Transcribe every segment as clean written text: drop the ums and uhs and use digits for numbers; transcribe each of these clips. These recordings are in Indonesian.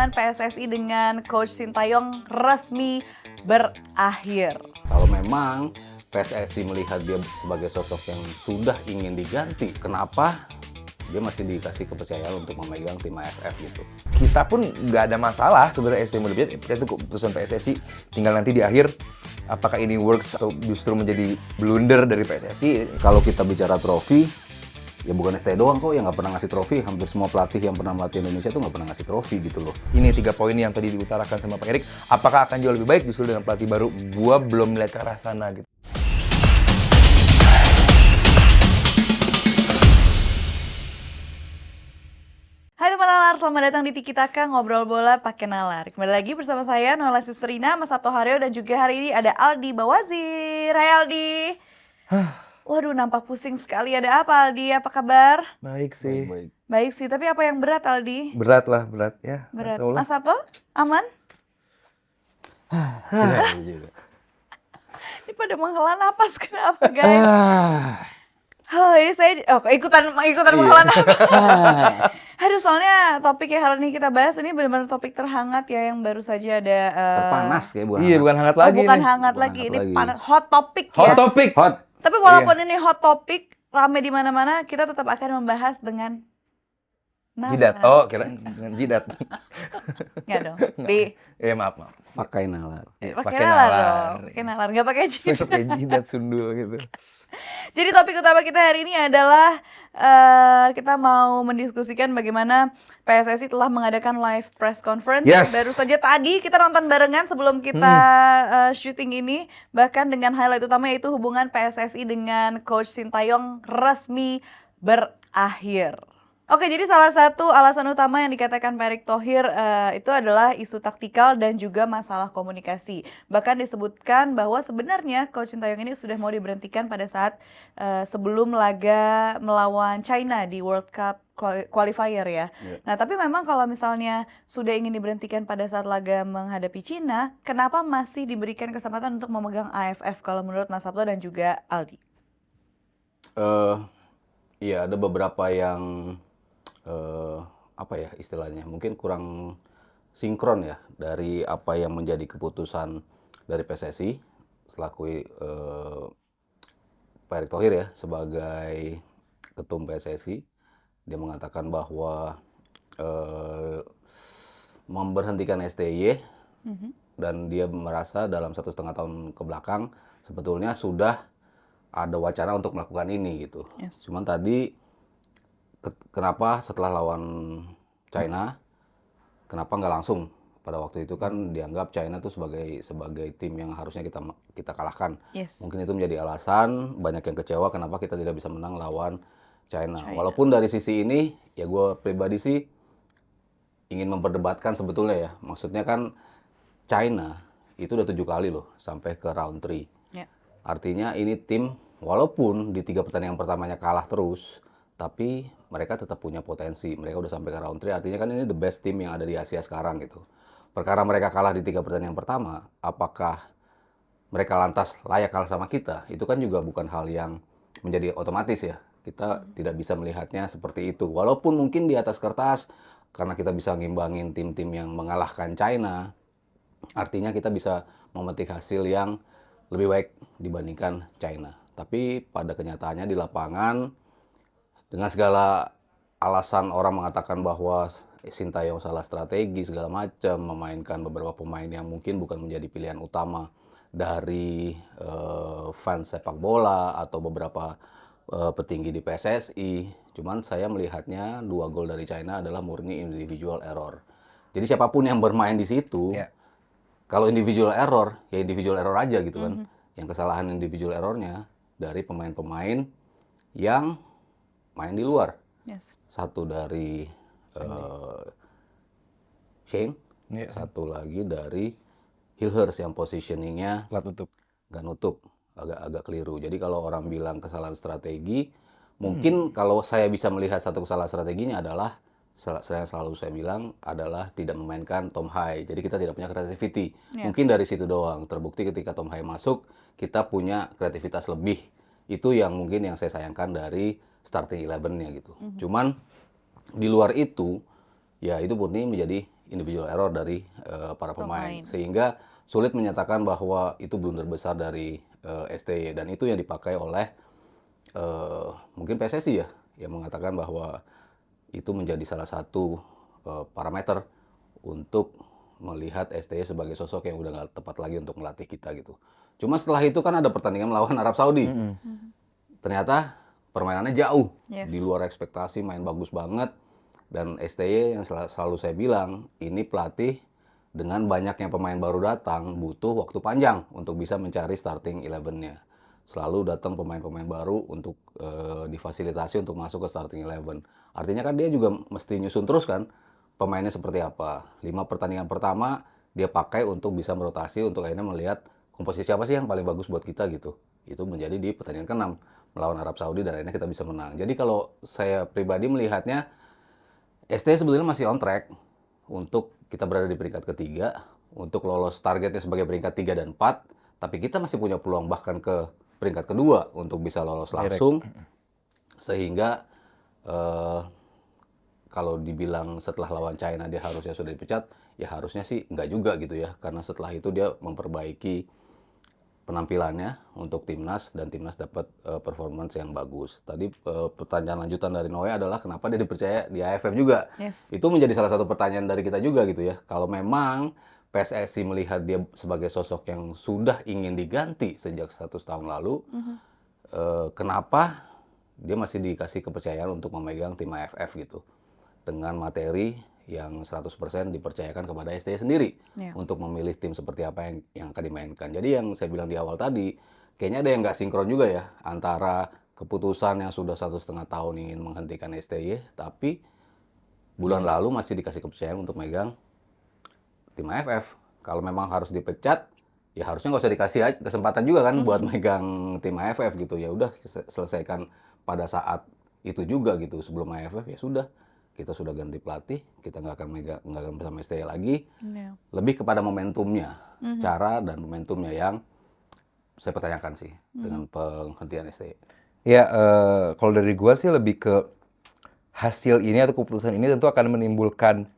hubungan PSSI dengan Coach Sintayong resmi berakhir. Kalau memang PSSI melihat dia sebagai sosok yang sudah ingin diganti, kenapa dia masih dikasih kepercayaan untuk memegang tim AFF gitu? Kita pun nggak ada masalah sebenarnya ST Mudepjat, itu keputusan PSSI. Tinggal nanti di akhir apakah ini works atau justru menjadi blunder dari PSSI. Kalau kita bicara trofi, ya bukan ST doang kok yang nggak pernah ngasih trofi. Hampir semua pelatih yang pernah melatih Indonesia tuh nggak pernah ngasih trofi gitu loh. Ini 3 poin yang tadi diutarakan sama Pak Erik. Apakah akan jauh lebih baik justru dengan pelatih baru? Gua belum melihat ke arah sana gitu. Hai teman nalar, selamat datang di Tiki Taka Ngobrol Bola Pakai Nalar. Kembali lagi bersama saya Nola Sisterina, Mas Sabto Haryo, dan juga hari ini ada Aldi Bawazir. Hai Aldi. Waduh, nampak pusing sekali. Ada apa Aldi? Apa kabar? Baik sih. Baik. Baik sih, tapi apa yang berat Aldi? Berat lah, berat ya. Berat. Insya Allah. Mas Sabto, aman? Iya juga. Ini pada menghela napas, kenapa guys? Ini saya ikutan menghela napas. Aduh, soalnya topik yang hari ini kita bahas ini benar-benar topik terhangat ya, yang baru saja ada Terpanas kayak bukan? Iya, bukan hangat Oh, lagi bukan nih. hangat Bukan lagi, hangat ini lagi. panas, hot topic Hot ya. topic. Hot. Tapi walaupun ini hot topic, rame di mana-mana, kita tetap akan membahas dengan Jidat. nalar. Oh, kira dengan jidat. Nggak dong. Di Maaf. Pakai nalar. pakai nalar dong. Pakai nalar, nggak pakai jidat. Pakai jidat sundul gitu. Jadi topik utama kita hari ini adalah kita mau mendiskusikan bagaimana PSSI telah mengadakan live press conference. Yes. Baru saja tadi kita nonton barengan sebelum kita syuting ini. Bahkan dengan highlight utama yaitu hubungan PSSI dengan Coach Sintayong resmi berakhir. Oke, jadi salah satu alasan utama yang dikatakan Pak Erick Thohir itu adalah isu taktikal dan juga masalah komunikasi. Bahkan disebutkan bahwa sebenarnya Coach Sintayong ini sudah mau diberhentikan pada saat sebelum laga melawan China di World Cup qualifier ya. Yeah. Nah, tapi memang kalau misalnya sudah ingin diberhentikan pada saat laga menghadapi China, kenapa masih diberikan kesempatan untuk memegang AFF kalau menurut Mas Sabto dan juga Aldi? Iya, ada beberapa yang apa ya istilahnya, mungkin kurang sinkron ya dari apa yang menjadi keputusan dari PSSI selaku Pak Erick Thohir ya sebagai ketum PSSI. Dia mengatakan bahwa memberhentikan STY dan dia merasa dalam 1,5 tahun ke belakang sebetulnya sudah ada wacana untuk melakukan ini gitu. Yes. Cuman tadi kenapa setelah lawan China, kenapa nggak langsung? Pada waktu itu kan dianggap China tuh sebagai tim yang harusnya kita kalahkan. Yes. Mungkin itu menjadi alasan banyak yang kecewa kenapa kita tidak bisa menang lawan China. Walaupun dari sisi ini, ya gue pribadi sih ingin memperdebatkan sebetulnya ya. Maksudnya kan China itu udah 7 kali loh sampai ke round 3. Ya. Artinya ini tim walaupun di 3 pertandingan pertamanya kalah terus, tapi mereka tetap punya potensi. Mereka udah sampai ke round 3, artinya kan ini the best team yang ada di Asia sekarang gitu. Perkara mereka kalah di 3 pertandingan pertama, apakah mereka lantas layak kalah sama kita? Itu kan juga bukan hal yang menjadi otomatis ya. Kita tidak bisa melihatnya seperti itu. Walaupun mungkin di atas kertas, karena kita bisa ngimbangin tim-tim yang mengalahkan China, artinya kita bisa memetik hasil yang lebih baik dibandingkan China. Tapi pada kenyataannya di lapangan, dengan segala alasan orang mengatakan bahwa Sintayong salah strategi segala macam, memainkan beberapa pemain yang mungkin bukan menjadi pilihan utama dari fans sepak bola atau beberapa petinggi di PSSI. Cuman saya melihatnya 2 gol dari China adalah murni individual error. Jadi siapapun yang bermain di situ, kalau individual error, ya individual error aja gitu kan. Yang kesalahan individual errornya dari pemain-pemain yang main di luar. Yes. Satu dari Shane, satu lagi dari Hilhers yang positioningnya Plat tutup. nggak nutup, agak keliru. Jadi kalau orang bilang kesalahan strategi, mungkin kalau saya bisa melihat satu kesalahan strateginya adalah selalu saya bilang adalah tidak memainkan Tom Hai. Jadi kita tidak punya creativity. Mungkin dari situ doang. Terbukti ketika Tom Hai masuk, kita punya kreativitas lebih. Itu yang mungkin yang saya sayangkan dari starting 11-nya gitu. Cuman di luar itu, ya itu murni menjadi individual error dari para pemain. Pemain. Sehingga sulit menyatakan bahwa itu blunder besar dari STY, dan itu yang dipakai oleh mungkin PSSI ya, yang mengatakan bahwa itu menjadi salah satu parameter untuk melihat STY sebagai sosok yang udah nggak tepat lagi untuk melatih kita gitu. Cuma setelah itu kan ada pertandingan melawan Arab Saudi. Ternyata permainannya jauh Yes. di luar ekspektasi, main bagus banget. Dan STY yang selalu saya bilang, ini pelatih dengan banyaknya pemain baru datang butuh waktu panjang untuk bisa mencari starting 11-nya. Selalu datang pemain-pemain baru untuk difasilitasi untuk masuk ke starting 11. Artinya kan dia juga mesti nyusun terus kan pemainnya seperti apa. 5 pertandingan pertama dia pakai untuk bisa merotasi, untuk akhirnya melihat komposisi siapa sih yang paling bagus buat kita gitu. Itu menjadi di pertandingan ke-6 melawan Arab Saudi, dan akhirnya kita bisa menang. Jadi kalau saya pribadi melihatnya, ST sebetulnya masih on track untuk kita berada di peringkat ketiga, untuk lolos targetnya sebagai peringkat 3 dan 4, tapi kita masih punya peluang bahkan ke peringkat kedua untuk bisa lolos langsung. Sehingga kalau dibilang setelah lawan China dia harusnya sudah dipecat, ya harusnya sih enggak juga gitu ya, karena setelah itu dia memperbaiki penampilannya untuk timnas, dan timnas dapat performance yang bagus. Tadi pertanyaan lanjutan dari Noe adalah kenapa dia dipercaya di AFF juga. Yes. Itu menjadi salah satu pertanyaan dari kita juga gitu ya. Kalau memang PSSI melihat dia sebagai sosok yang sudah ingin diganti sejak 100 tahun lalu, kenapa dia masih dikasih kepercayaan untuk memegang tim AFF gitu, dengan materi yang 100% dipercayakan kepada STY sendiri untuk memilih tim seperti apa yang akan dimainkan. Jadi yang saya bilang di awal tadi, kayaknya ada yang nggak sinkron juga ya antara keputusan yang sudah 1,5 tahun ingin menghentikan STY, tapi bulan lalu masih dikasih kepercayaan untuk megang tim AFF. Kalau memang harus dipecat, ya harusnya nggak usah dikasih kesempatan juga kan buat megang tim AFF gitu. Ya udah selesaikan pada saat itu juga gitu, sebelum AFF ya sudah. Kita sudah ganti pelatih, kita nggak akan bersama STY lagi. Lebih kepada momentumnya, cara dan momentumnya yang saya pertanyakan sih dengan penghentian STY. Ya, kalau dari gua sih lebih ke hasil ini atau keputusan ini tentu akan menimbulkan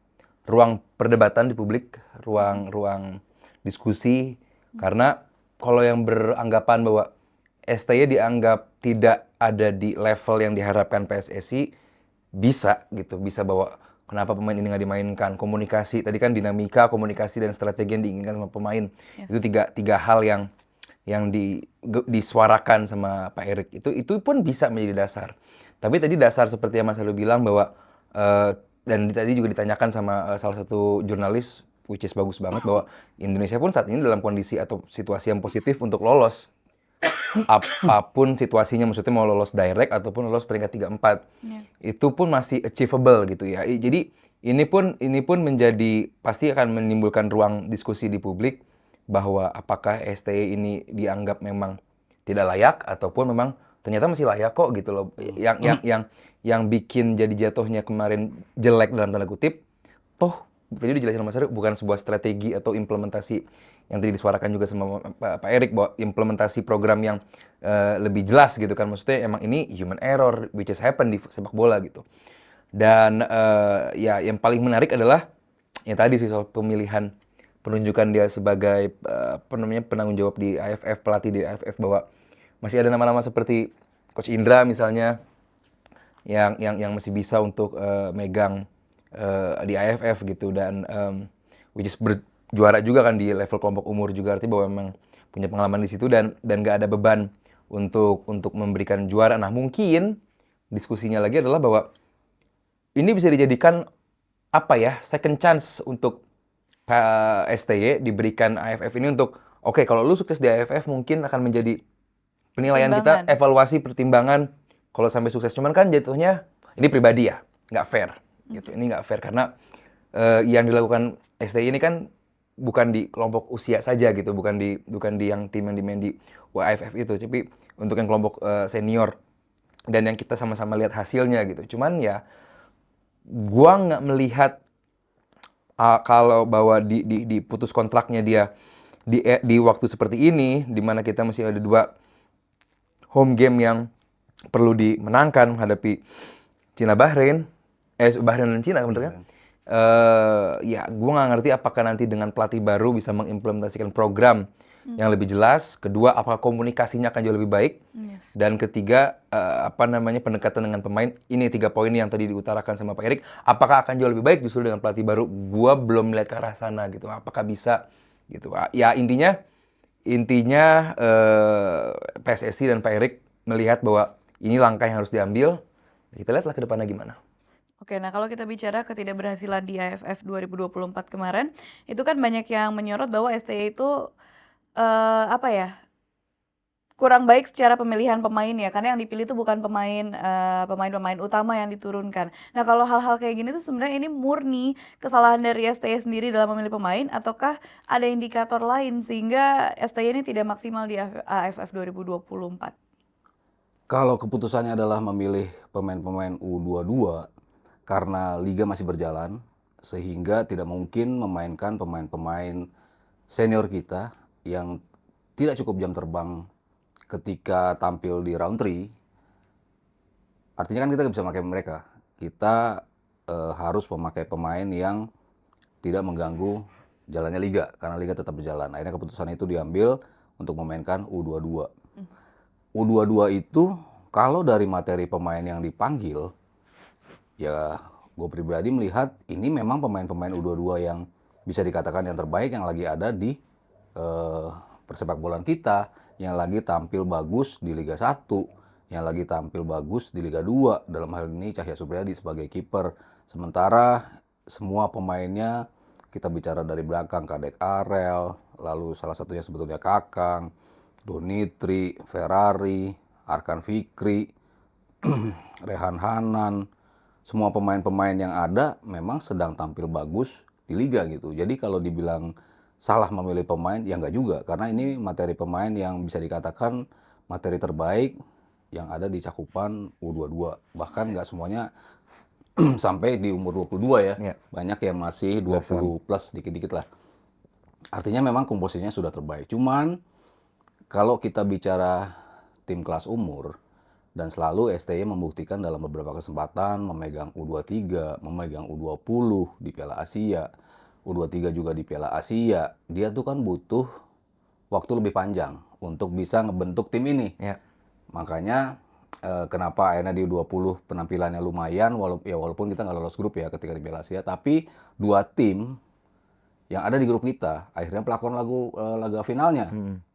ruang perdebatan di publik, ruang diskusi. Karena kalau yang beranggapan bahwa STY dianggap tidak ada di level yang diharapkan PSSI, bisa bahwa kenapa pemain ini nggak dimainkan, komunikasi tadi kan, dinamika komunikasi dan strategi yang diinginkan sama pemain. Itu tiga hal yang disuarakan sama Pak Erik, itu pun bisa menjadi dasar. Tapi tadi dasar seperti yang Mas Heru bilang bahwa dan tadi juga ditanyakan sama salah satu jurnalis, which is bagus banget, bahwa Indonesia pun saat ini dalam kondisi atau situasi yang positif untuk lolos apapun situasinya, maksudnya mau lolos direct ataupun lolos peringkat 3-4, itu pun masih achievable gitu ya. Jadi ini pun menjadi, pasti akan menimbulkan ruang diskusi di publik bahwa apakah STY ini dianggap memang tidak layak ataupun memang ternyata masih layak kok gitu loh. Yang bikin jadi jatuhnya kemarin jelek dalam tanda kutip, toh tadi dijelasin Mas Heru, bukan sebuah strategi atau implementasi yang tadi disuarakan juga sama Pak Erik, bahwa implementasi program yang lebih jelas gitu kan. Maksudnya emang ini human error which has happened di sepak bola gitu. Dan ya yang paling menarik adalah yang tadi sih soal pemilihan penunjukan dia sebagai penanggung jawab di AFF, pelatih di AFF, bahwa masih ada nama-nama seperti Coach Indra misalnya yang masih bisa untuk megang di AFF gitu, dan which is juara juga kan di level kelompok umur juga, artinya bahwa memang punya pengalaman di situ dan nggak ada beban untuk memberikan juara. Nah mungkin diskusinya lagi adalah bahwa ini bisa dijadikan apa ya, second chance untuk STY diberikan AFF ini untuk oke, kalau lu sukses di AFF mungkin akan menjadi penilaian kita, evaluasi, pertimbangan kalau sampai sukses. Cuman kan jatuhnya ini pribadi ya, nggak fair gitu. Ini nggak fair karena yang dilakukan STY ini kan bukan di kelompok usia saja gitu, bukan di yang tim yang dimain di AFF itu, tapi untuk yang kelompok senior, dan yang kita sama-sama lihat hasilnya gitu. Cuman ya gua nggak melihat kalau bahwa di putus kontraknya dia di waktu seperti ini, di mana kita masih ada 2 home game yang perlu dimenangkan menghadapi Bahrain dan Cina, bener kan? Ya gue nggak ngerti apakah nanti dengan pelatih baru bisa mengimplementasikan program yang lebih jelas. Kedua, apakah komunikasinya akan jauh lebih baik. Yes. Dan ketiga, apa namanya, pendekatan dengan pemain. Ini 3 poin yang tadi diutarakan sama Pak Erik. Apakah akan jauh lebih baik justru dengan pelatih baru? Gua belum melihat ke arah sana gitu. Apakah bisa gitu. Ya intinya PSSI dan Pak Erik melihat bahwa ini langkah yang harus diambil. Kita lihatlah ke depannya gimana. Oke, nah kalau kita bicara ketidakberhasilan di AFF 2024 kemarin, itu kan banyak yang menyorot bahwa STY itu apa ya, kurang baik secara pemilihan pemain ya, karena yang dipilih itu bukan pemain-pemain utama yang diturunkan. Nah kalau hal-hal kayak gini tuh sebenarnya ini murni kesalahan dari STY sendiri dalam memilih pemain, ataukah ada indikator lain sehingga STY ini tidak maksimal di AFF 2024? Kalau keputusannya adalah memilih pemain-pemain U22 karena liga masih berjalan, sehingga tidak mungkin memainkan pemain-pemain senior kita yang tidak cukup jam terbang ketika tampil di round 3, artinya kan kita nggak bisa pakai mereka. Kita harus memakai pemain yang tidak mengganggu jalannya liga, karena liga tetap berjalan. Akhirnya keputusan itu diambil untuk memainkan U22. U22 itu kalau dari materi pemain yang dipanggil, ya gue pribadi melihat ini memang pemain-pemain U22 yang bisa dikatakan yang terbaik yang lagi ada di persepak bolaan kita, yang lagi tampil bagus di Liga 1, yang lagi tampil bagus di Liga 2, dalam hal ini Cahya Supriyadi sebagai kiper. Sementara semua pemainnya kita bicara dari belakang, Kadek Arel, lalu salah satunya sebetulnya Kakang, Donitri, Ferrari, Arkan Fikri, Rehan Hanan, semua pemain-pemain yang ada memang sedang tampil bagus di liga gitu. Jadi kalau dibilang salah memilih pemain, ya nggak juga. Karena ini materi pemain yang bisa dikatakan materi terbaik yang ada di cakupan U22. Bahkan nggak semuanya sampai di umur 22 ya. Ya. Banyak yang masih 20 plus dikit-dikit lah. Artinya memang komposisinya sudah terbaik. Cuman kalau kita bicara tim kelas umur, dan selalu STY membuktikan dalam beberapa kesempatan memegang U23, memegang U20 di Piala Asia, U23 juga di Piala Asia, dia tuh kan butuh waktu lebih panjang untuk bisa ngebentuk tim ini. Ya. Makanya kenapa akhirnya di U20 penampilannya lumayan, walaupun kita nggak lolos grup ya ketika di Piala Asia, tapi 2 tim yang ada di grup kita akhirnya pelakon laga finalnya.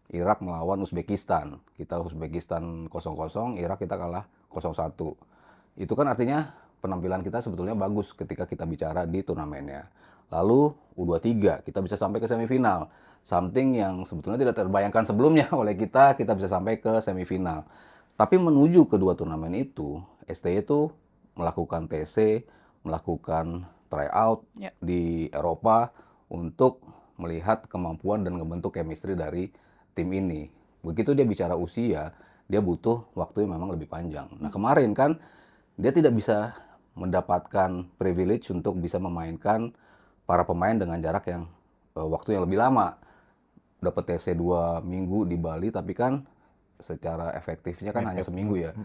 Irak melawan Uzbekistan. Kita Uzbekistan 0-0, Irak kita kalah 0-1. Itu kan artinya penampilan kita sebetulnya bagus ketika kita bicara di turnamennya. Lalu U23, kita bisa sampai ke semifinal. Something yang sebetulnya tidak terbayangkan sebelumnya oleh kita bisa sampai ke semifinal. Tapi menuju kedua turnamen itu, STY itu melakukan TC, melakukan tryout di Eropa untuk melihat kemampuan dan membentuk chemistry dari tim ini. Begitu dia bicara usia, dia butuh waktu yang memang lebih panjang. Nah kemarin kan dia tidak bisa mendapatkan privilege untuk bisa memainkan para pemain dengan jarak yang waktu yang lebih lama. Dapat TC 2 minggu di Bali, tapi kan secara efektifnya kan hanya seminggu ya.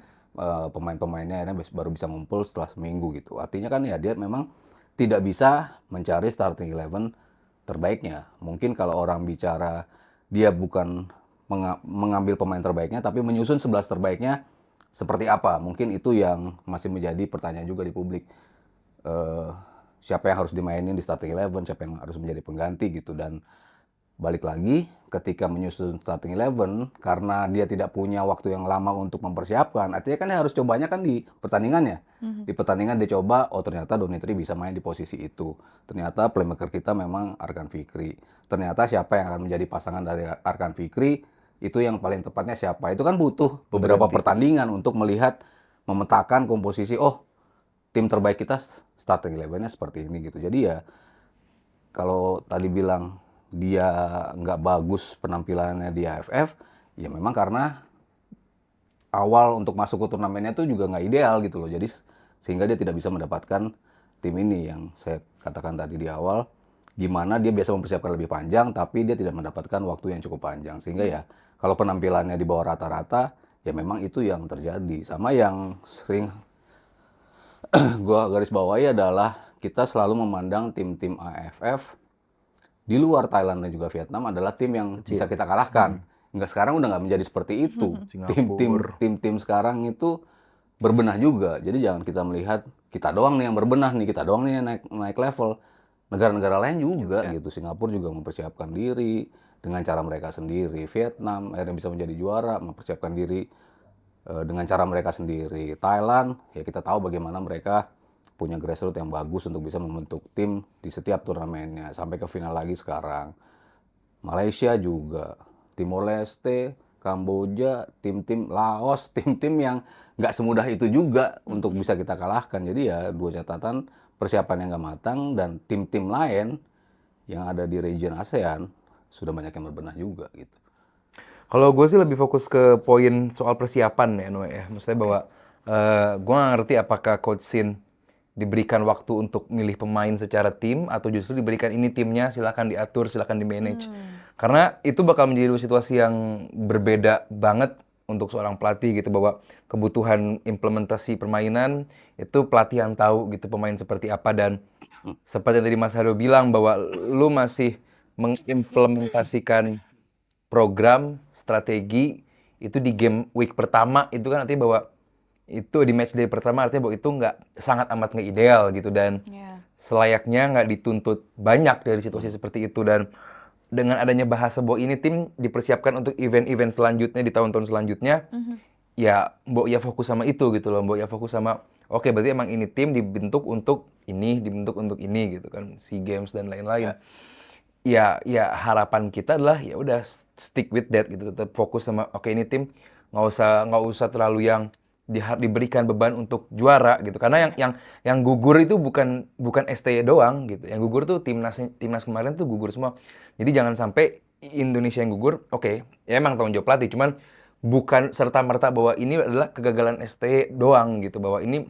Pemain-pemainnya akhirnya baru bisa ngumpul setelah seminggu gitu. Artinya kan ya dia memang tidak bisa mencari starting 11 terbaiknya. Mungkin kalau orang bicara dia bukan mengambil pemain terbaiknya, tapi menyusun 11 terbaiknya seperti apa. Mungkin itu yang masih menjadi pertanyaan juga di publik. Siapa yang harus dimainin di starting 11, siapa yang harus menjadi pengganti gitu. Dan balik lagi, ketika menyusun starting 11, karena dia tidak punya waktu yang lama untuk mempersiapkan, artinya kan dia harus cobanya kan di pertandingannya. Di pertandingan dia coba, oh ternyata Donitri bisa main di posisi itu. Ternyata playmaker kita memang Arkan Fikri. Ternyata siapa yang akan menjadi pasangan dari Arkan Fikri, itu yang paling tepatnya siapa. Itu kan butuh beberapa pertandingan untuk melihat, memetakan komposisi, oh tim terbaik kita starting 11-nya seperti ini gitu. Jadi ya, kalau tadi bilang dia nggak bagus penampilannya di AFF, ya memang karena awal untuk masuk ke turnamennya itu juga nggak ideal gitu loh. Jadi sehingga dia tidak bisa mendapatkan tim ini yang saya katakan tadi di awal, gimana dia biasa mempersiapkan lebih panjang, tapi dia tidak mendapatkan waktu yang cukup panjang. Sehingga ya kalau penampilannya di bawah rata-rata, ya memang itu yang terjadi. Sama yang sering gua garis bawahi adalah kita selalu memandang tim-tim AFF di luar Thailand dan juga Vietnam adalah tim yang bisa kita kalahkan. Hingga sekarang udah nggak menjadi seperti itu. Singapura. Tim-tim sekarang itu berbenah juga. Jadi jangan kita melihat kita doang nih yang berbenah nih, kita doang nih yang naik level. Negara-negara lain juga gitu. Singapura juga mempersiapkan diri dengan cara mereka sendiri. Vietnam akhirnya bisa menjadi juara, mempersiapkan diri dengan cara mereka sendiri. Thailand, ya kita tahu bagaimana mereka punya grassroots yang bagus untuk bisa membentuk tim di setiap turnamennya. Sampai ke final lagi sekarang. Malaysia juga, Timor Leste, Kamboja, tim-tim Laos, tim-tim yang nggak semudah itu juga untuk bisa kita kalahkan. Jadi ya dua catatan, persiapan yang nggak matang dan tim-tim lain yang ada di region ASEAN sudah banyak yang berbenah juga gitu. Kalau gue sih lebih fokus ke poin soal persiapan ya, Noe ya. Maksudnya bahwa gue nggak ngerti apakah Coach Sin diberikan waktu untuk milih pemain secara tim atau justru diberikan ini timnya, silakan diatur, silakan di manage. Karena itu bakal menjadi situasi yang berbeda banget untuk seorang pelatih gitu, bahwa kebutuhan implementasi permainan itu pelatih yang tahu gitu pemain seperti apa. Dan seperti yang tadi Mas Hario bilang bahwa lu masih mengimplementasikan program, strategi itu di game week pertama, itu kan artinya bahwa itu di match day pertama artinya bahwa itu nggak sangat amat nggak ideal gitu, dan selayaknya nggak dituntut banyak dari situasi seperti itu. Dan dengan adanya bahasa bahwa ini tim dipersiapkan untuk event-event selanjutnya di tahun-tahun selanjutnya, ya Mbok ya fokus sama itu gitu loh. Mbok ya fokus sama oke, berarti emang ini tim dibentuk untuk ini gitu kan, SEA Games dan lain-lain. Ya harapan kita adalah ya udah stick with that gitu, tetap fokus sama oke ini tim, nggak usah terlalu yang diberikan beban untuk juara gitu, karena yang gugur itu bukan STY doang gitu, yang gugur tuh timnas kemarin tuh gugur semua. Jadi jangan sampai Indonesia yang gugur. Oke, ya emang tanggung jawab pelatih, cuman bukan serta-merta bahwa ini adalah kegagalan STY doang gitu, bahwa ini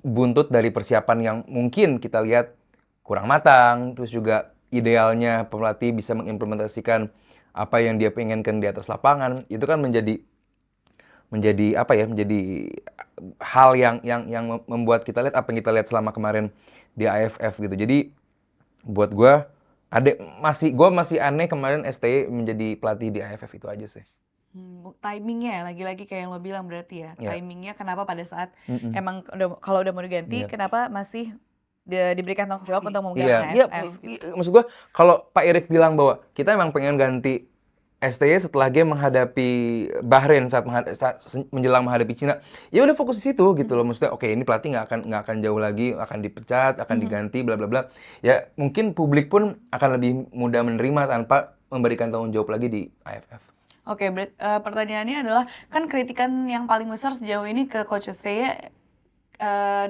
buntut dari persiapan yang mungkin kita lihat kurang matang, terus juga idealnya pelatih bisa mengimplementasikan apa yang dia pengenkan di atas lapangan. Itu kan menjadi apa ya, menjadi hal yang membuat kita lihat apa yang kita lihat selama kemarin di AFF gitu. Jadi buat gue gue masih aneh kemarin STY menjadi pelatih di AFF, itu aja sih. Timingnya ya, lagi-lagi kayak yang lo bilang berarti ya. Ya. Timingnya kenapa pada saat emang kalau udah mau diganti, kenapa masih diberikan tanggung jawab untuk memegang Iya, AFF maksud gue kalau Pak Erik bilang bahwa kita emang pengen ganti STY setelah game menghadapi Bahrain saat menjelang menghadapi Cina, ya udah fokus di situ gitu loh. Maksudnya oke, ini pelatih nggak akan jauh lagi, akan dipecat, akan diganti, bla bla bla. Ya mungkin publik pun akan lebih mudah menerima tanpa memberikan tanggung jawab lagi di AFF. Oke, pertanyaannya adalah, kan kritikan yang paling besar sejauh ini ke Coach STY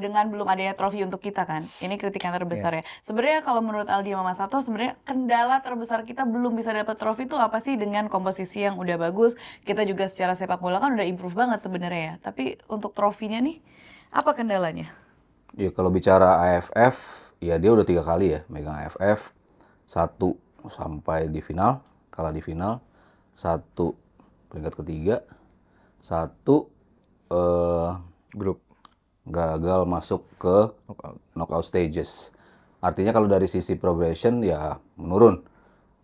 dengan belum adanya trofi untuk kita kan. Ini kritikan terbesar ya. Sebenarnya kalau menurut Aldi sama Mas Sato, sebenarnya kendala terbesar kita belum bisa dapat trofi itu apa sih? Dengan komposisi yang udah bagus, kita juga secara sepak bola kan udah improve banget sebenarnya ya. Tapi untuk trofinya nih, apa kendalanya? Ya kalau bicara AFF, ya dia udah 3 kali ya megang AFF. 1 sampai di final, kalah di final. 1 peringkat ketiga. 1 Grup gagal masuk ke knockout stages. Artinya kalau dari sisi progression ya menurun.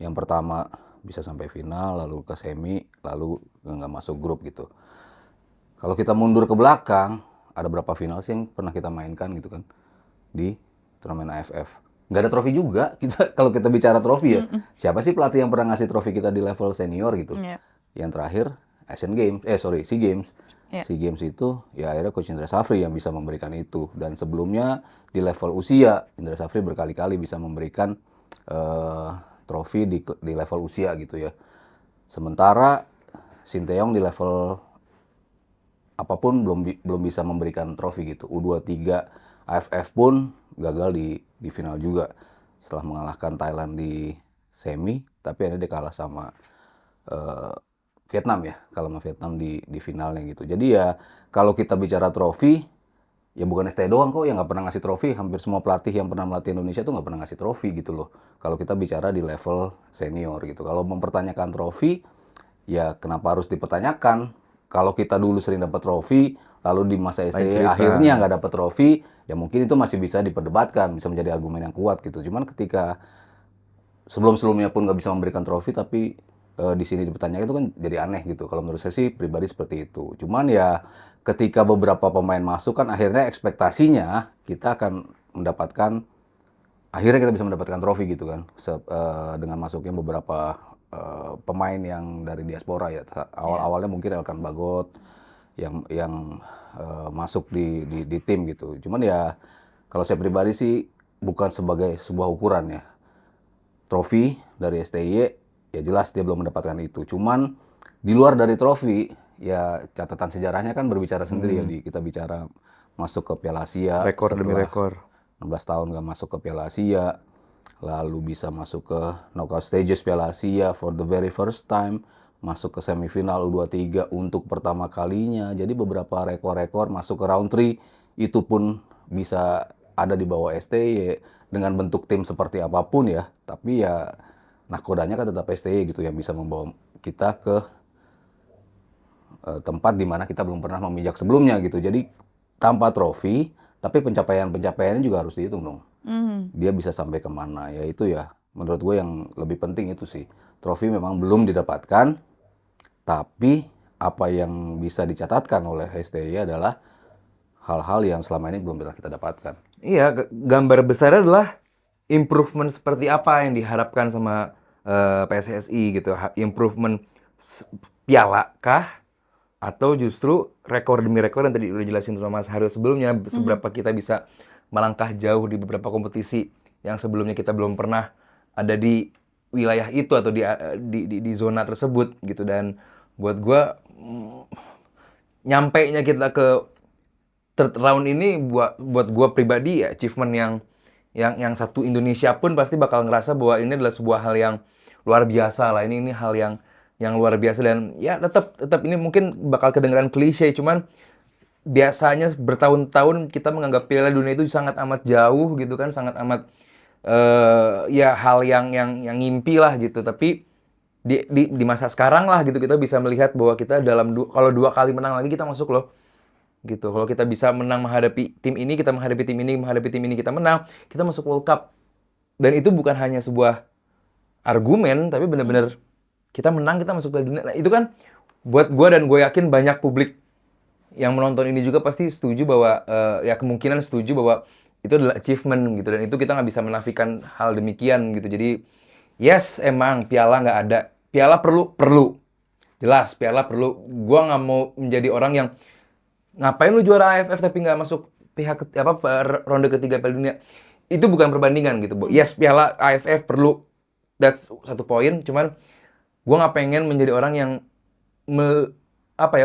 Yang pertama bisa sampai final, lalu ke semi, lalu nggak masuk grup gitu. Kalau kita mundur ke belakang, ada berapa final sih yang pernah kita mainkan gitu kan di turnamen AFF? Nggak ada trofi juga. Kalau kita bicara trofi ya, siapa sih pelatih yang pernah ngasih trofi kita di level senior gitu? Yang terakhir SEA Games. SEA Games itu ya akhirnya Coach Indra Safri yang bisa memberikan itu. Dan sebelumnya di level usia, Indra Safri berkali-kali bisa memberikan trofi di level usia gitu ya. Sementara Sinteyong di level apapun belum bisa memberikan trofi gitu. U23 AFF pun gagal di final juga setelah mengalahkan Thailand di semi, tapi akhirnya dia kalah sama Vietnam ya, kalau sama Vietnam di finalnya gitu. Jadi ya kalau kita bicara trofi, ya bukan ST doang kok yang nggak pernah ngasih trofi. Hampir semua pelatih yang pernah melatih Indonesia tuh nggak pernah ngasih trofi gitu loh. Kalau kita bicara di level senior gitu. Kalau mempertanyakan trofi, ya kenapa harus dipertanyakan? kalau kita dulu sering dapat trofi, lalu di masa Lain STY cerita. akhirnya nggak dapat trofi, ya mungkin itu masih bisa diperdebatkan, bisa menjadi argumen yang kuat gitu. Cuman ketika sebelum-sebelumnya pun nggak bisa memberikan trofi, tapi di sini dipertanyakan itu kan jadi aneh gitu. Kalau menurut saya sih pribadi seperti itu. Cuman ya ketika beberapa pemain masuk kan akhirnya ekspektasinya kita akan mendapatkan, akhirnya kita bisa mendapatkan trofi gitu kan. Dengan masuknya beberapa pemain yang dari diaspora ya. Awal-awalnya mungkin Elkan Bagot yang masuk di tim gitu. Cuman ya kalau saya pribadi sih bukan sebagai sebuah ukuran ya. Trofi dari STY ya jelas dia belum mendapatkan itu. Cuman di luar dari trofi ya catatan sejarahnya kan berbicara sendiri ya. Kita bicara masuk ke Piala Asia Rekor demi setelah rekor. 16 tahun nggak masuk ke Piala Asia, lalu bisa masuk ke knockout stages Piala Asia for the very first time, masuk ke semifinal U23 untuk pertama kalinya. Jadi beberapa rekor-rekor masuk ke round 3 itu pun bisa ada di bawah STY dengan bentuk tim seperti apapun ya. Tapi ya nakodanya kan tetap STY gitu yang bisa membawa kita ke tempat di mana kita belum pernah memijak sebelumnya gitu. Jadi tanpa trofi, tapi pencapaiannya juga harus dihitung dong. Dia bisa sampai kemana, ya itu ya menurut gue yang lebih penting itu sih. Trofi memang belum didapatkan, tapi apa yang bisa dicatatkan oleh STY adalah hal-hal yang selama ini belum pernah kita dapatkan. Iya, gambar besarnya adalah improvement seperti apa yang diharapkan sama PSSI gitu. Improvement piala kah? Atau justru rekor demi rekor yang tadi udah jelasin sama Mas Haryo sebelumnya, seberapa kita bisa melangkah jauh di beberapa kompetisi yang sebelumnya kita belum pernah ada di wilayah itu atau di zona tersebut gitu. Dan buat gua nyampainya kita ke third round ini buat gua pribadi ya achievement yang satu Indonesia pun pasti bakal ngerasa bahwa ini adalah sebuah hal yang luar biasa lah. Ini hal yang luar biasa. Dan ya tetap ini mungkin bakal kedengeran klise, cuman biasanya bertahun-tahun kita menganggap Piala Dunia itu sangat amat jauh gitu kan, sangat amat ya hal yang ngimpi lah gitu. Tapi di masa sekarang lah gitu kita bisa melihat bahwa kita kalau 2 kali menang lagi kita masuk loh gitu. Kalau kita bisa menang menghadapi tim ini, kita menghadapi tim ini, menghadapi tim ini kita menang, kita masuk World Cup. Dan itu bukan hanya sebuah argumen, tapi benar-benar kita menang, kita masuk Piala Dunia. Nah, itu kan buat gue, dan gue yakin banyak publik yang menonton ini juga pasti setuju bahwa ya kemungkinan setuju bahwa itu adalah achievement gitu. Dan itu kita nggak bisa menafikan hal demikian gitu. Jadi yes, emang piala nggak ada. Piala perlu. Jelas, piala perlu. Gue nggak mau menjadi orang yang ngapain lu juara AFF tapi nggak masuk ronde ketiga Piala Dunia. Itu bukan perbandingan gitu, Bu. Yes, piala AFF perlu. That's satu poin. Cuman gue nggak pengen menjadi orang yang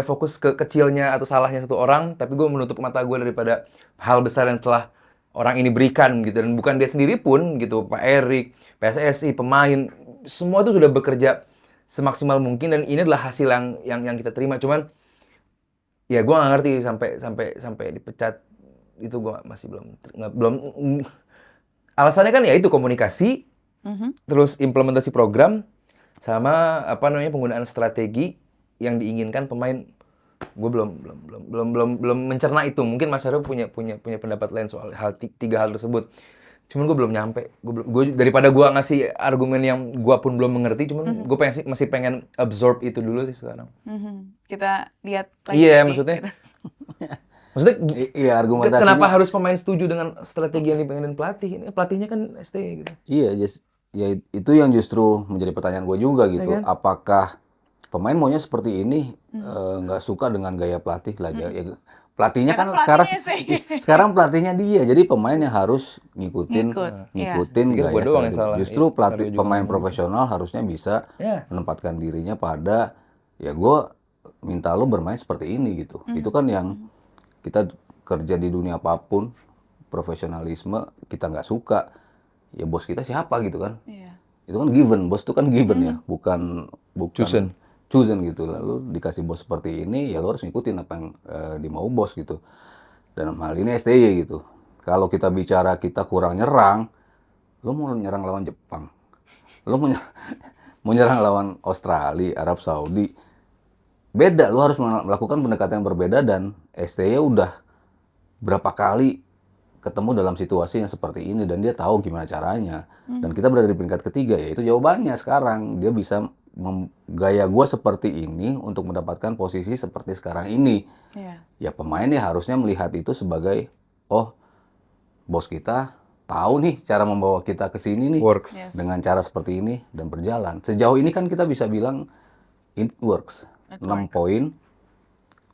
fokus ke kecilnya atau salahnya satu orang, tapi gue menutup mata gue daripada hal besar yang telah orang ini berikan gitu. Dan bukan dia sendiri pun gitu, Pak Erik, PSSI, pemain, semua itu sudah bekerja semaksimal mungkin, dan ini adalah hasil yang kita terima. Cuman ya gue nggak ngerti sampai dipecat itu, gue masih belum alasannya kan ya itu komunikasi, terus implementasi program, sama penggunaan strategi yang diinginkan pemain. Gue belum mencerna itu. Mungkin Mas Haryo punya pendapat lain soal tiga hal tersebut. Cuman gue belum nyampe. Daripada gue ngasih argumen yang gue pun belum mengerti, cuman gue masih pengen absorb itu dulu sih sekarang. Kita lihat lagi. Iya, maksudnya. Maksudnya Iya, argumentasinya. kenapa harus pemain setuju dengan strategi yang dipengenin pelatih? Ini pelatihnya kan STY gitu. Iya, ya itu yang justru menjadi pertanyaan gue juga gitu. Ya kan? Apakah pemain maunya seperti ini, nggak suka dengan gaya pelatih lah. Ya, pelatihnya kan sekarang pelatihnya dia. Jadi pemain yang harus ngikutin Iya. gaya Gua doang yang strategi. salah. Justru Saryo juga pemain ngomong. profesional harusnya bisa Ya. menempatkan dirinya pada, ya gue minta lo bermain seperti ini gitu. Itu kan yang kita kerja di dunia apapun, profesionalisme kita nggak suka, ya bos kita siapa gitu kan. Iya. Itu kan given, bos itu kan given ya, bukan chosen gitu. Lalu dikasih bos seperti ini, ya lo harus ngikutin apa yang dimau bos gitu. Dan hal ini STY gitu. Kalau kita bicara kita kurang nyerang, lo mau nyerang lawan Jepang, lo mau nyerang lawan Australia, Arab Saudi, beda, lu harus melakukan pendekatan yang berbeda, dan STY udah berapa kali ketemu dalam situasi yang seperti ini dan dia tahu gimana caranya. Dan kita berada di peringkat ketiga, yaitu jawabannya sekarang dia bisa gaya gua seperti ini untuk mendapatkan posisi seperti sekarang ini. Iya. Ya pemain ya harusnya melihat itu sebagai, oh bos kita tahu nih cara membawa kita ke sini nih Works. Yes. dengan cara seperti ini dan berjalan. Sejauh ini kan kita bisa bilang it works. It 6 works. poin,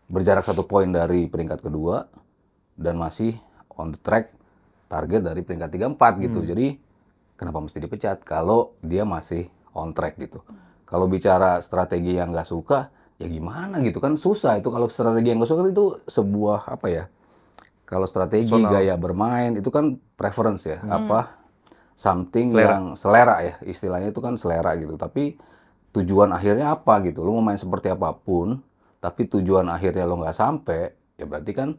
berjarak 1 poin dari peringkat kedua, dan masih on the track target dari peringkat 3-4 gitu. Jadi kenapa mesti dipecat kalau dia masih on track gitu. Kalau bicara strategi yang nggak suka, ya gimana gitu kan, susah itu. Kalau strategi yang nggak suka itu sebuah apa ya, kalau strategi Personal. gaya bermain itu kan preference ya, apa something Selera. yang selera ya, istilahnya itu kan selera gitu. Tapi tujuan akhirnya apa gitu, lo mau main seperti apapun tapi tujuan akhirnya lo nggak sampai, ya berarti kan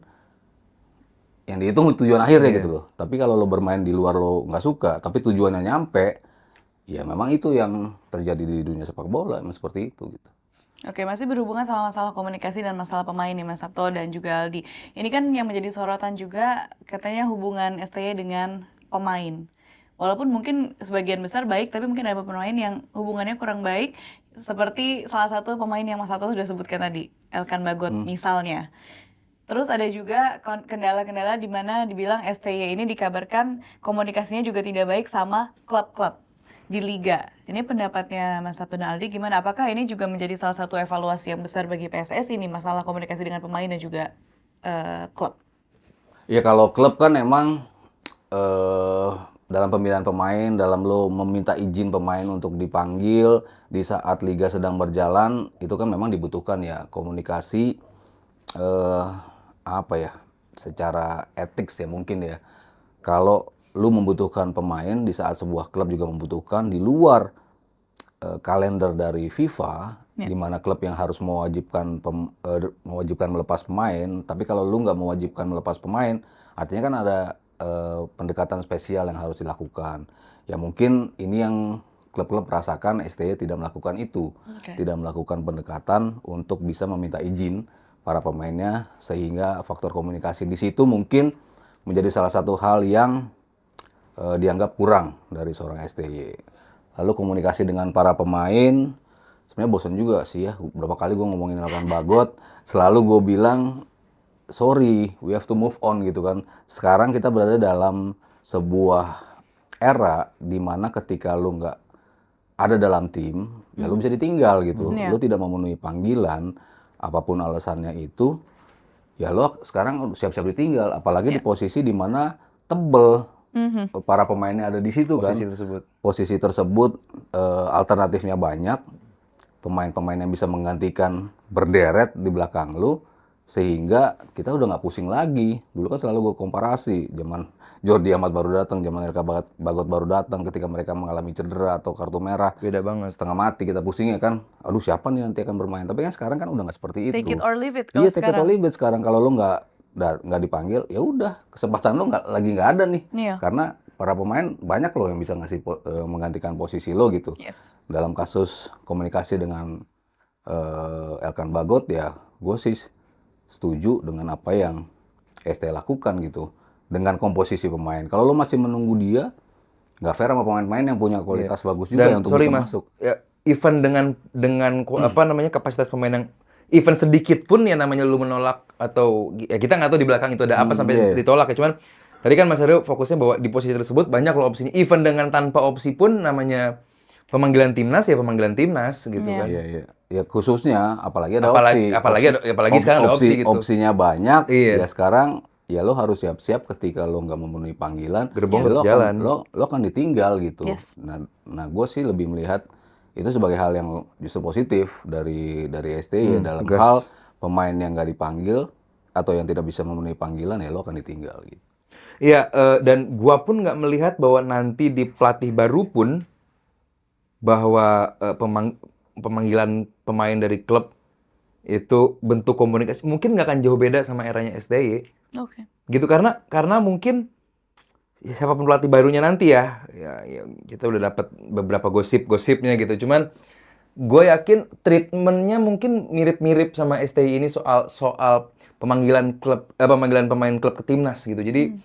yang dihitung tujuan akhirnya gitu loh. Tapi kalau lo bermain di luar lo nggak suka tapi tujuannya nyampe, ya memang itu yang terjadi di dunia sepak bola, memang seperti itu gitu. Oke, masih berhubungan sama masalah komunikasi dan masalah pemain nih Mas Sabto dan juga Aldi. Ini kan yang menjadi sorotan juga katanya hubungan STY dengan pemain. Walaupun mungkin sebagian besar baik, tapi mungkin ada pemain yang hubungannya kurang baik. Seperti salah satu pemain yang Mas Sabto sudah sebutkan tadi, Elkan Bagot misalnya. Terus ada juga kendala-kendala di mana dibilang STY ini dikabarkan komunikasinya juga tidak baik sama klub-klub di liga. Ini pendapatnya Mas Sabto dan Aldi gimana? Apakah ini juga menjadi salah satu evaluasi yang besar bagi PSSI ini, masalah komunikasi dengan pemain dan juga klub? Ya kalau klub kan emang dalam pemilihan pemain, dalam lo meminta izin pemain untuk dipanggil di saat liga sedang berjalan, itu kan memang dibutuhkan ya komunikasi apa ya, secara etik ya mungkin ya. Kalau lu membutuhkan pemain di saat sebuah klub juga membutuhkan di luar kalender dari FIFA, di mana klub yang harus mewajibkan melepas pemain, tapi kalau lu nggak mewajibkan melepas pemain, artinya kan ada pendekatan spesial yang harus dilakukan. Ya mungkin ini yang klub-klub rasakan STY tidak melakukan itu, tidak melakukan pendekatan untuk bisa meminta izin para pemainnya, sehingga faktor komunikasi di situ mungkin menjadi salah satu hal yang dianggap kurang dari seorang STY. Lalu komunikasi dengan para pemain, sebenarnya bosan juga sih ya. Berapa kali gue ngomongin Elkan Bagot, selalu gue bilang, sorry, we have to move on gitu kan. Sekarang kita berada dalam sebuah era di mana ketika lu nggak ada dalam tim, ya lu bisa ditinggal gitu. Lu tidak memenuhi panggilan, apapun alasannya itu, ya lo sekarang siap-siap ditinggal. Apalagi di posisi di mana tebel para pemainnya ada di situ kan. Posisi tersebut alternatifnya banyak, pemain-pemain yang bisa menggantikan berderet di belakang lu, sehingga kita udah nggak pusing lagi. Dulu kan selalu gue komparasi, zaman Jordi Amat baru datang, zaman Elkan Bagot baru datang, ketika mereka mengalami cedera atau kartu merah, Beda banget. setengah mati kita pusingnya kan, aduh siapa nih nanti akan bermain. Tapi kan sekarang kan udah nggak seperti itu. Take it or leave it kalau Iya, take it or sekarang. leave it sekarang. Kalau lo nggak dipanggil, ya udah, kesempatan lo nggak ada nih. Iya. Karena para pemain banyak loh yang bisa menggantikan posisi lo gitu. Yes. Dalam kasus komunikasi dengan Elkan Bagot, ya gue sih setuju dengan apa yang ST lakukan gitu, dengan komposisi pemain. Kalau lo masih menunggu dia, nggak fair sama pemain-pemain yang punya kualitas bagus juga Dan untuk sorry bisa Mas, masuk. ya, even dengan apa namanya kapasitas pemain yang even sedikit pun ya namanya lu menolak, atau ya kita nggak tahu di belakang itu ada apa sampai ditolak ya. Cuman tadi kan Mas Aryo fokusnya bahwa di posisi tersebut banyak loh opsinya. Even dengan tanpa opsi pun namanya pemanggilan timnas ya pemanggilan timnas gitu kan. Iya, iya. Ya khususnya apalagi ada Apalagi- opsi. apalagi sekarang ada opsi gitu. Opsinya banyak. Iya. Ya sekarang ya lo harus siap-siap ketika lo nggak memenuhi panggilan. Gerbong ya tetap lo jalan. lo akan ditinggal gitu. Yes. Nah gue sih lebih melihat itu sebagai hal yang justru positif dari STY dalam tegas. hal pemain yang nggak dipanggil atau yang tidak bisa memenuhi panggilan, ya lo akan ditinggal gitu. Iya, dan gua pun nggak melihat bahwa nanti di pelatih baru pun bahwa pemanggilan pemain dari klub itu bentuk komunikasi mungkin nggak akan jauh beda sama eranya STY. Oke. Gitu karena mungkin siapapun pelatih barunya nanti ya kita udah dapat beberapa gosipnya gitu. Cuman gue yakin treatmentnya mungkin mirip-mirip sama STI ini soal pemanggilan pemain klub ke timnas gitu. Jadi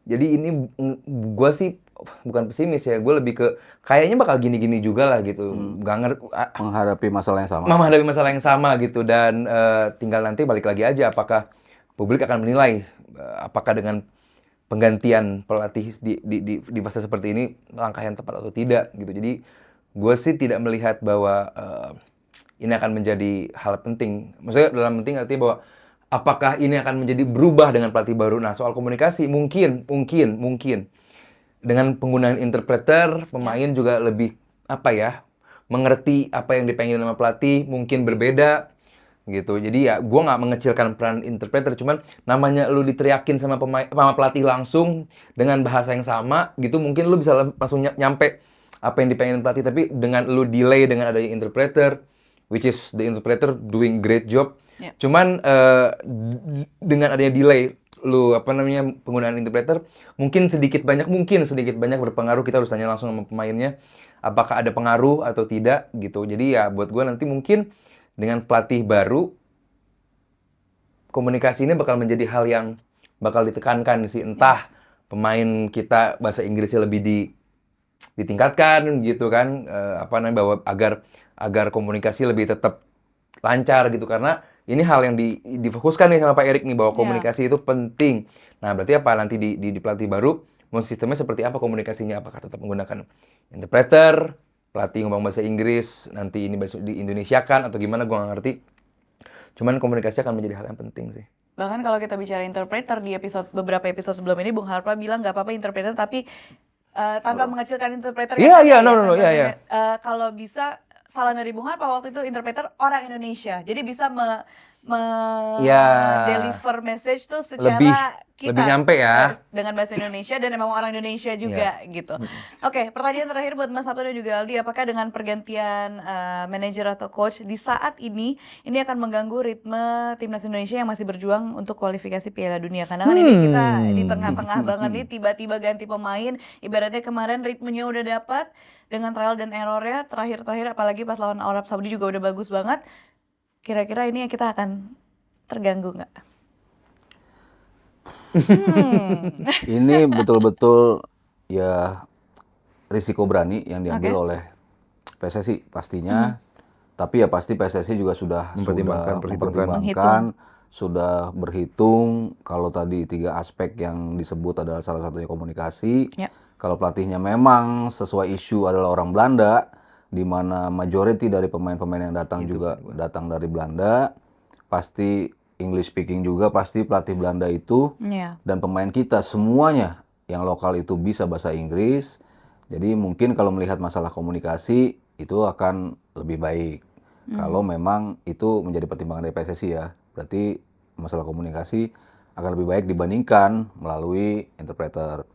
ini gue sih bukan pesimis ya, gue lebih ke kayaknya bakal gini-gini juga lah gitu. Gak ngerti Menghadapi masalah yang sama. menghadapi masalah yang sama gitu, dan tinggal nanti balik lagi aja apakah publik akan menilai apakah dengan penggantian pelatih di fase seperti ini langkah yang tepat atau tidak gitu. Jadi gue sih tidak melihat bahwa ini akan menjadi hal penting. Maksudnya dalam penting artinya bahwa apakah ini akan menjadi berubah dengan pelatih baru. Nah, soal komunikasi mungkin dengan penggunaan interpreter, pemain juga lebih mengerti apa yang dipengen sama pelatih, mungkin berbeda gitu. Jadi ya gue nggak mengecilkan peran interpreter, cuman namanya lu diteriakin sama pelatih langsung dengan bahasa yang sama gitu, mungkin lu bisa langsung nyampe apa yang dipengen pelatih. Tapi dengan lu delay dengan adanya interpreter, which is the interpreter doing great job, cuman dengan adanya delay lu penggunaan interpreter mungkin sedikit banyak berpengaruh. Kita harus tanya langsung sama pemainnya apakah ada pengaruh atau tidak gitu. Jadi ya buat gue nanti mungkin dengan pelatih baru komunikasi ini bakal menjadi hal yang bakal ditekankan sih, entah pemain kita bahasa Inggrisnya lebih ditingkatkan gitu kan, bahwa agar komunikasi lebih tetap lancar gitu, karena ini hal yang difokuskan nih sama Pak Erik nih, bahwa komunikasi itu penting. Nah, berarti apa nanti di pelatih baru mau sistemnya seperti apa komunikasinya? Apakah tetap menggunakan interpreter, pelatih ngomong bahasa Inggris, nanti ini bahasa di Indonesiakan atau gimana, gue nggak ngerti. Cuman komunikasi akan menjadi hal yang penting sih. Bahkan kalau kita bicara interpreter, di beberapa episode sebelum ini Bung Harpa bilang nggak apa-apa interpreter, tapi tanpa mengecilkan interpreter. Kalau bisa, salah dari Bung Harpa waktu itu interpreter orang Indonesia, jadi bisa deliver message tuh secara lebih nyampe ya dengan bahasa Indonesia dan memang orang Indonesia juga gitu. Oke, pertanyaan terakhir buat Mas Sabto dan juga Aldi, apakah dengan pergantian manajer atau coach di saat ini akan mengganggu ritme timnas Indonesia yang masih berjuang untuk kualifikasi Piala Dunia? Karena kan ini kita di tengah-tengah banget nih, tiba-tiba ganti pemain, ibaratnya kemarin ritmenya udah dapat dengan trial dan errornya, terakhir apalagi pas lawan Arab Saudi juga udah bagus banget. Kira-kira ini kita akan terganggu nggak? Ini betul-betul ya risiko berani yang diambil oleh PSSI pastinya. Tapi ya pasti PSSI juga sudah mempertimbangkan, sudah berhitung. Kalau tadi 3 aspek yang disebut adalah salah satunya komunikasi. Kalau pelatihnya memang sesuai isu adalah orang Belanda, di mana majority dari pemain-pemain yang datang juga datang dari Belanda, pasti English speaking juga, pasti pelatih Belanda itu, dan pemain kita semuanya yang lokal itu bisa bahasa Inggris. Jadi mungkin kalau melihat masalah komunikasi itu akan lebih baik. Kalau memang itu menjadi pertimbangan dari PSSI ya, berarti masalah komunikasi akan lebih baik dibandingkan melalui interpreter.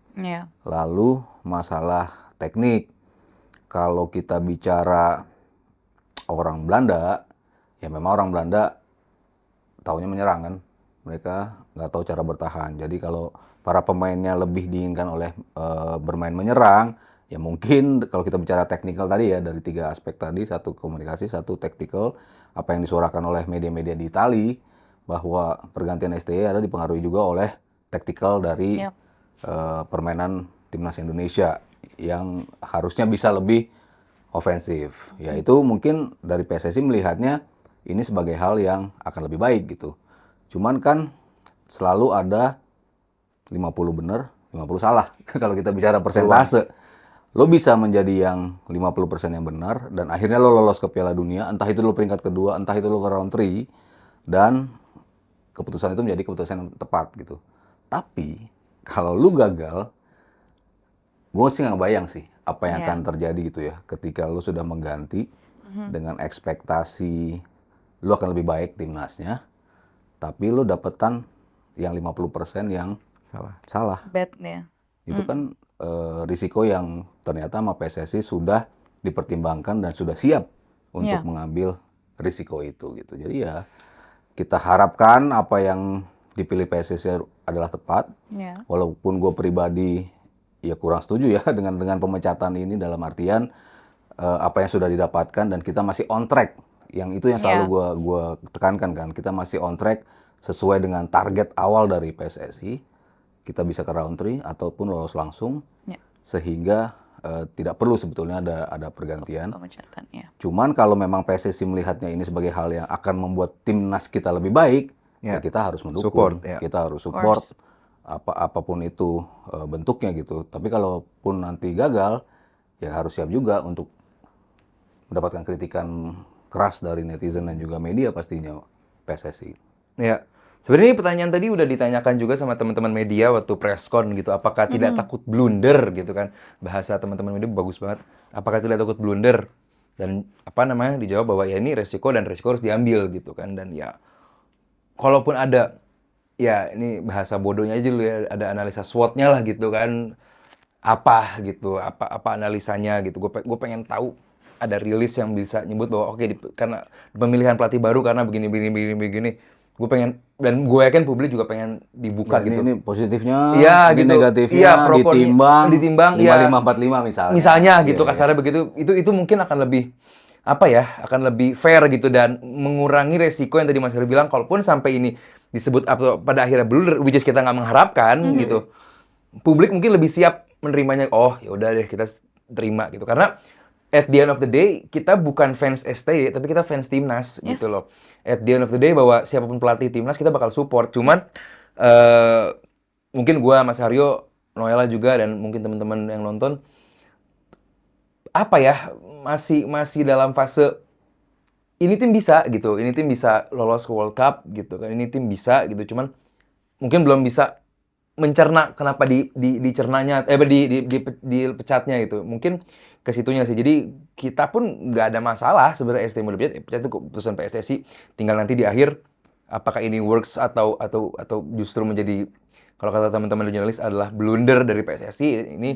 Lalu masalah teknik, kalau kita bicara orang Belanda, ya memang orang Belanda taunya menyerang kan, mereka nggak tahu cara bertahan. Jadi kalau para pemainnya lebih diinginkan oleh bermain menyerang, ya mungkin kalau kita bicara teknikal tadi ya, dari 3 aspek tadi, 1 komunikasi, 1 taktikal, apa yang disuarakan oleh media-media di Itali, bahwa pergantian STI ada dipengaruhi juga oleh taktikal dari permainan timnas Indonesia yang harusnya bisa lebih ofensif. Ya itu mungkin dari PSSI melihatnya ini sebagai hal yang akan lebih baik gitu. Cuman kan selalu ada 50 benar, 50 salah. Kalau kita bicara persentase, lo bisa menjadi yang 50% yang benar dan akhirnya lo lolos ke Piala Dunia, entah itu lo peringkat kedua, entah itu lo ke round 3, dan keputusan itu menjadi keputusan yang tepat gitu. Tapi kalau lo gagal, gue sih nggak bayang sih apa yang akan terjadi gitu ya, ketika lo sudah mengganti dengan ekspektasi lo akan lebih baik timnasnya, tapi lo dapetan yang 50% yang salah. Bad-nya. Itu kan risiko yang ternyata sama PSSI sudah dipertimbangkan dan sudah siap untuk mengambil risiko itu gitu. Jadi ya kita harapkan apa yang dipilih PSSI adalah tepat. Walaupun gue pribadi ya kurang setuju ya dengan pemecatan ini, dalam artian apa yang sudah didapatkan dan kita masih on track. Yang itu yang selalu gua tekankan kan, kita masih on track sesuai dengan target awal dari PSSI. Kita bisa ke round 3 ataupun lolos langsung, sehingga tidak perlu sebetulnya ada pergantian. Pemecatan, ya. Cuman kalau memang PSSI melihatnya ini sebagai hal yang akan membuat timnas kita lebih baik, ya kita harus mendukung, kita harus support apapun itu bentuknya gitu. Tapi kalaupun nanti gagal, ya harus siap juga untuk mendapatkan kritikan keras dari netizen dan juga media pastinya PSSI. Ya, sebenarnya pertanyaan tadi udah ditanyakan juga sama teman-teman media waktu preskon gitu. Apakah tidak takut blunder gitu kan? Bahasa teman-teman media bagus banget. Apakah tidak takut blunder? Dan apa namanya dijawab bahwa ya ini resiko dan resiko harus diambil gitu kan. Dan ya kalaupun ada, ya ini bahasa bodohnya aja dulu ya, ada analisa SWOT-nya lah gitu kan. Apa gitu, apa analisanya gitu. Gue pengen tahu ada rilis yang bisa nyebut bahwa oke, karena pemilihan pelatih baru karena begini. Gue pengen, dan gue yakin publik juga pengen dibuka gitu. Ini positifnya, Iya, ini gitu. negatifnya, Iya, ditimbang, ya. 5545 misalnya. Misalnya gitu, kasarnya begitu. Itu mungkin akan lebih akan lebih fair gitu dan mengurangi resiko yang tadi Mas Heru bilang, kalaupun sampai ini disebut atau pada akhirnya blunder, which is kita nggak mengharapkan gitu. Publik mungkin lebih siap menerimanya. Oh, ya udah deh kita terima gitu. Karena at the end of the day, kita bukan fans STY, tapi kita fans timnas gitu loh. At the end of the day, bahwa siapapun pelatih timnas, kita bakal support. Cuman, mungkin gua, Mas Haryo, Noella juga, dan mungkin teman-teman yang nonton, masih dalam fase, ini tim bisa gitu, ini tim bisa lolos ke World Cup gitu kan, ini tim bisa gitu. Cuman, mungkin belum bisa mencerna kenapa dicernanya, dipecatnya gitu. Mungkin ke situnya sih. Jadi kita pun nggak ada masalah sebenarnya STY mau dipecat. Pecat itu keputusan PSSI. Tinggal nanti di akhir apakah ini works atau justru menjadi, kalau kata teman-teman jurnalis, adalah blunder dari PSSI. Ini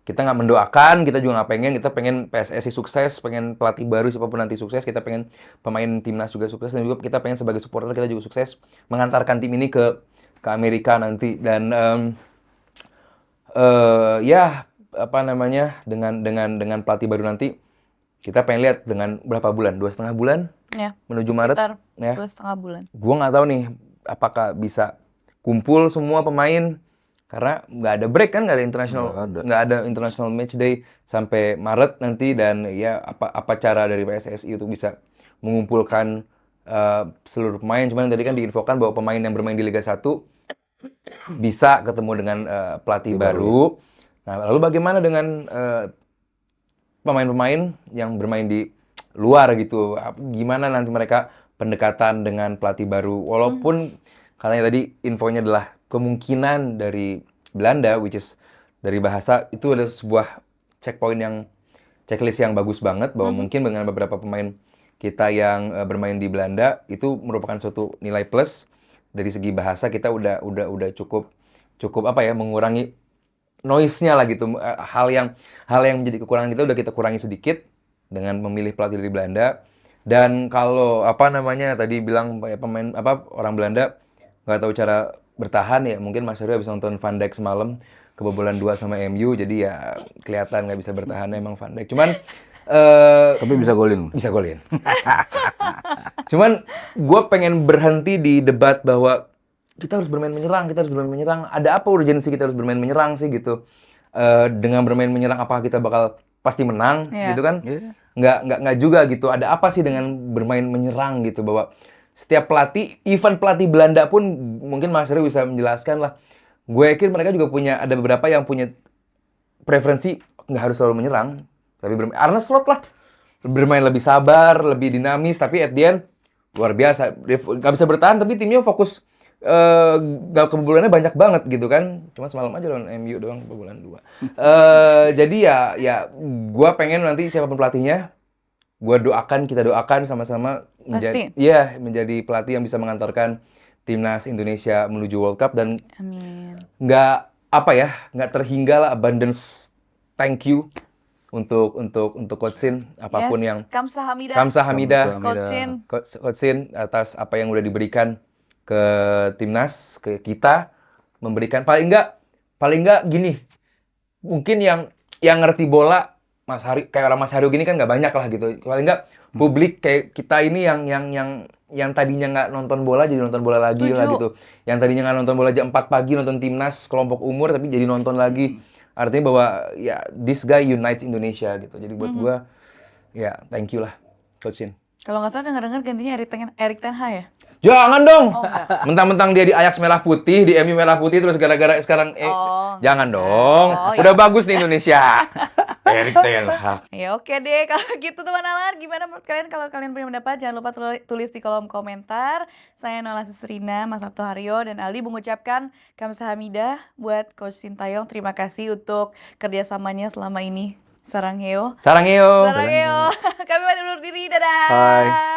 kita nggak mendoakan, kita juga nggak pengen. Kita pengen PSSI sukses, pengen pelatih baru siapapun nanti sukses. Kita pengen pemain timnas juga sukses, dan juga kita pengen sebagai supporter kita juga sukses mengantarkan tim ini ke Amerika nanti. Dan ya apa namanya, dengan pelatih baru nanti, kita pengen lihat dengan berapa bulan, 2,5 bulan menuju Maret, ya 2,5 bulan. Gua nggak tahu nih apakah bisa kumpul semua pemain, karena nggak ada break kan, nggak ada international match day sampai Maret nanti. Dan ya apa cara dari PSSI untuk bisa mengumpulkan seluruh pemain. Cuman tadi kan diinfokan bahwa pemain yang bermain di Liga 1 bisa ketemu dengan pelatih baru. Nah, lalu bagaimana dengan pemain-pemain yang bermain di luar gitu? Gimana nanti mereka pendekatan dengan pelatih baru? Walaupun katanya tadi infonya adalah kemungkinan dari Belanda, which is dari bahasa, itu adalah sebuah checklist yang bagus banget, bahwa mungkin dengan beberapa pemain kita yang bermain di Belanda itu merupakan suatu nilai plus. Dari segi bahasa kita udah cukup mengurangi noise-nya lah gitu. Hal yang menjadi kekurangan kita udah kita kurangi sedikit dengan memilih pelatih dari Belanda. Dan kalau tadi bilang pemain orang Belanda nggak tahu cara bertahan, ya mungkin Mas Heru habis nonton Van Dijk semalam kebobolan 2 sama MU, jadi ya kelihatan nggak bisa bertahan emang Van Dijk. Cuman tapi bisa golin. Cuman gue pengen berhenti di debat bahwa kita harus bermain menyerang. Ada apa urgensi kita harus bermain menyerang sih gitu? Dengan bermain menyerang apakah kita bakal pasti menang gitu kan? Nggak juga gitu. Ada apa sih dengan bermain menyerang gitu? Bahwa setiap pelatih, even pelatih Belanda pun, mungkin Mas Heru bisa menjelaskan lah. Gue yakin mereka juga ada beberapa yang punya preferensi nggak harus selalu menyerang, tapi Arne Slot lah, bermain lebih sabar, lebih dinamis, tapi at the end luar biasa. Dia nggak bisa bertahan, tapi timnya fokus. Kebobolannya banyak banget gitu kan. Cuma semalam aja lawan MU doang kebobolan 2. Jadi ya gue pengen nanti siapapun pelatihnya, kita doakan sama-sama menjadi pelatih yang bisa mengantarkan timnas Indonesia menuju World Cup. Dan nggak terhinggal abundance thank you untuk Coach Sin, apapun yang Kamsahamnida Coach Sin atas apa yang udah diberikan ke timnas, ke kita, memberikan paling enggak gini, mungkin yang ngerti bola kayak orang Mas Haryo gini kan nggak banyak lah gitu. Paling nggak publik kayak kita ini yang tadinya nggak nonton bola jadi nonton bola lagi lah Setuju. gitu. Yang tadinya nggak nonton bola jam 4 pagi nonton timnas kelompok umur tapi jadi nonton lagi. Artinya bahwa ya this guy unites Indonesia gitu. Jadi buat gua ya thank you lah Coach Shin. Kalau nggak salah dengar-dengar gantinya Erik ten Hag ya? Jangan dong. Oh, enggak. Mentang-mentang dia di Ajax merah putih, di MU merah putih terus gara-gara sekarang Oh, jangan dong. Oh, Udah bagus nih Indonesia. Erik ten Hag. Ya oke deh, kalau gitu teman Alar, gimana menurut kalian? Kalau kalian punya pendapat, jangan lupa tulis di kolom komentar. Saya Nola Sisrina, Mas Sabto Haryo, dan Ali mengucapkan kamsahamnida buat Coach Sintayong. Terima kasih untuk kerjasamanya selama ini. Sarang heo. Sarangheyo. Sarang heo. Kami pamit undur diri, dadah. Bye.